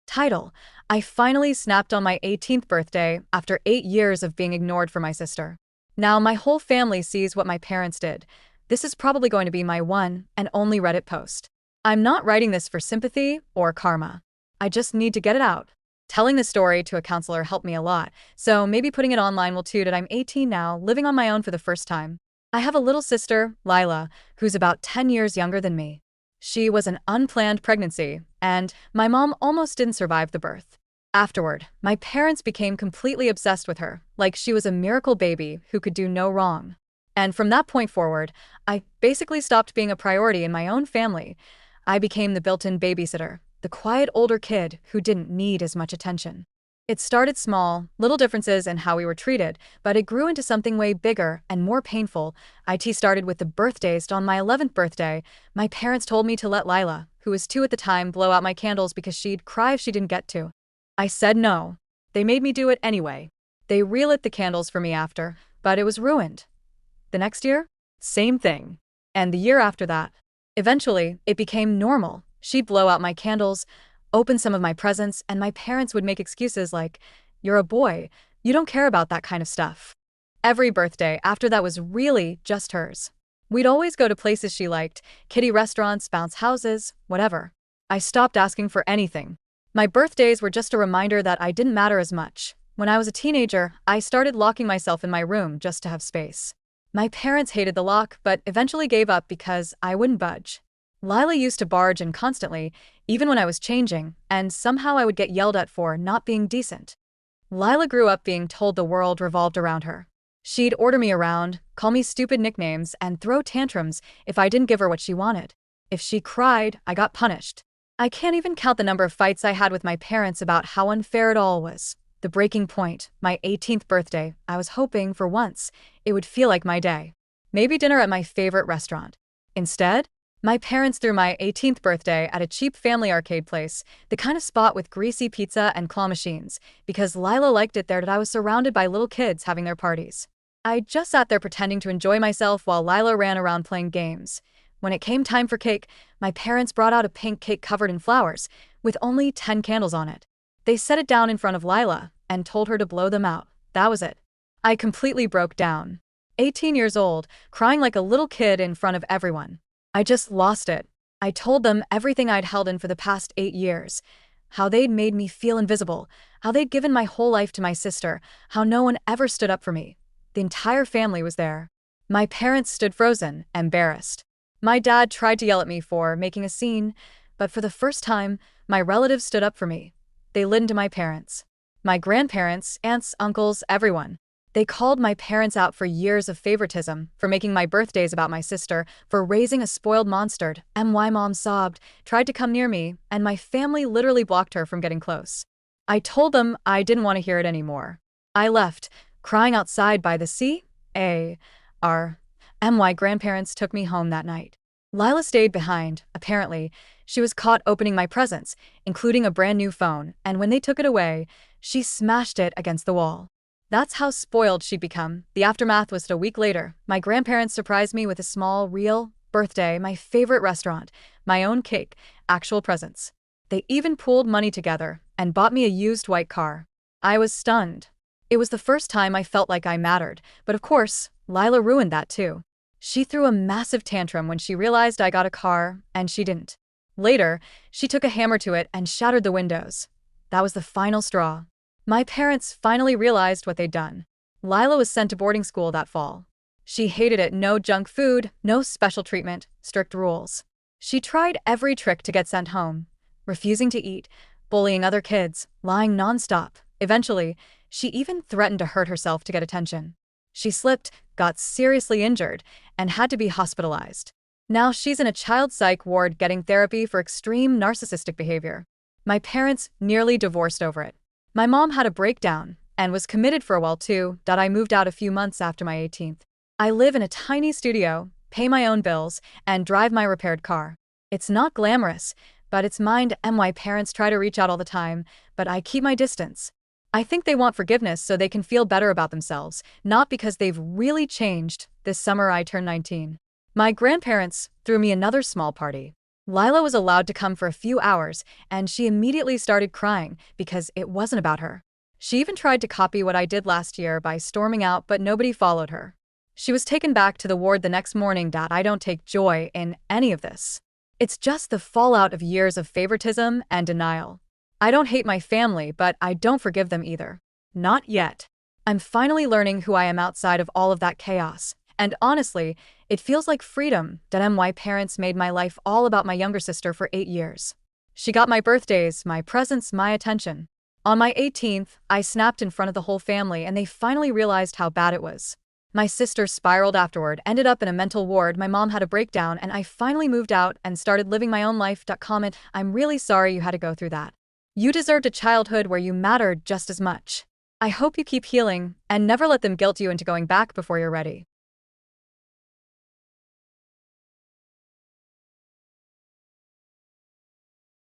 Title: I finally snapped on my 18th birthday after 8 years of being ignored for my sister. Now my whole family sees what my parents did. This is probably going to be my one and only Reddit post. I'm not writing this for sympathy or karma. I just need to get it out. Telling this story to a counselor helped me a lot, so maybe putting it online will too. That I'm 18 now, living on my own for the first time. I have a little sister, Lila, who's about 10 years younger than me. She was an unplanned pregnancy, and my mom almost didn't survive the birth. Afterward, my parents became completely obsessed with her, like she was a miracle baby who could do no wrong. And from that point forward, I basically stopped being a priority in my own family. I became the built-in babysitter, the quiet older kid who didn't need as much attention. It started small, little differences in how we were treated, but it grew into something way bigger and more painful. It started with the birthdays. On my 11th birthday, my parents told me to let Lila, who was 2 at the time, blow out my candles because she'd cry if she didn't get to. I said no. They made me do it anyway. They relit the candles for me after, but it was ruined. The next year? Same thing. And the year after that. Eventually, it became normal. She'd blow out my candles, open some of my presents, and my parents would make excuses like, "You're a boy, you don't care about that kind of stuff." Every birthday after that was really just hers. We'd always go to places she liked, kiddie restaurants, bounce houses, whatever. I stopped asking for anything. My birthdays were just a reminder that I didn't matter as much. When I was a teenager, I started locking myself in my room just to have space. My parents hated the lock, but eventually gave up because I wouldn't budge. Lila used to barge in constantly, even when I was changing, and somehow I would get yelled at for not being decent. Lila grew up being told the world revolved around her. She'd order me around, call me stupid nicknames, and throw tantrums if I didn't give her what she wanted. If she cried, I got punished. I can't even count the number of fights I had with my parents about how unfair it all was. The breaking point, my 18th birthday, I was hoping, for once, it would feel like my day. Maybe dinner at my favorite restaurant. Instead, my parents threw my 18th birthday at a cheap family arcade place, the kind of spot with greasy pizza and claw machines, because Lila liked it there that I was surrounded by little kids having their parties. I just sat there pretending to enjoy myself while Lila ran around playing games. When it came time for cake, my parents brought out a pink cake covered in flowers, with only 10 candles on it. They set it down in front of Lila and told her to blow them out. That was it. I completely broke down. 18 years old, crying like a little kid in front of everyone. I just lost it. I told them everything I'd held in for the past 8 years. How they'd made me feel invisible, how they'd given my whole life to my sister, how no one ever stood up for me. The entire family was there. My parents stood frozen, embarrassed. My dad tried to yell at me for making a scene, but for the first time, my relatives stood up for me. They listened to my parents. My grandparents, aunts, uncles, everyone. They called my parents out for years of favoritism, for making my birthdays about my sister, for raising a spoiled monster. My mom sobbed, tried to come near me, and my family literally blocked her from getting close. I told them I didn't want to hear it anymore. I left, crying outside by the C.A.R. My grandparents took me home that night. Lila stayed behind, apparently. She was caught opening my presents, including a brand new phone, and when they took it away, she smashed it against the wall. That's how spoiled she'd become. The aftermath was a week later. My grandparents surprised me with a small, real birthday, my favorite restaurant, my own cake, actual presents. They even pooled money together and bought me a used white car. I was stunned. It was the first time I felt like I mattered, but of course, Lila ruined that too. She threw a massive tantrum when she realized I got a car, and she didn't. Later, she took a hammer to it and shattered the windows. That was the final straw. My parents finally realized what they'd done. Lila was sent to boarding school that fall. She hated it. No junk food, no special treatment, strict rules. She tried every trick to get sent home, refusing to eat, bullying other kids, lying nonstop. Eventually, she even threatened to hurt herself to get attention. She slipped, got seriously injured, and had to be hospitalized. Now she's in a child psych ward getting therapy for extreme narcissistic behavior. My parents nearly divorced over it. My mom had a breakdown and was committed for a while too. I moved out a few months after my 18th. I live in a tiny studio, pay my own bills, and drive my repaired car. It's not glamorous, but it's mine. My parents try to reach out all the time, but I keep my distance. I think they want forgiveness so they can feel better about themselves, not because they've really changed. This summer I turned 19. My grandparents threw me another small party. Lila was allowed to come for a few hours, and she immediately started crying because it wasn't about her. She even tried to copy what I did last year by storming out, but nobody followed her. She was taken back to the ward the next morning. I don't take joy in any of this. It's just the fallout of years of favoritism and denial. I don't hate my family, but I don't forgive them either. Not yet. I'm finally learning who I am outside of all of that chaos. And honestly, it feels like freedom. My parents made my life all about my younger sister for 8 years. She got my birthdays, my presents, my attention. On my 18th, I snapped in front of the whole family and they finally realized how bad it was. My sister spiraled afterward, ended up in a mental ward, my mom had a breakdown, and I finally moved out and started living my own life. Comment, I'm really sorry you had to go through that. You deserved a childhood where you mattered just as much. I hope you keep healing and never let them guilt you into going back before you're ready.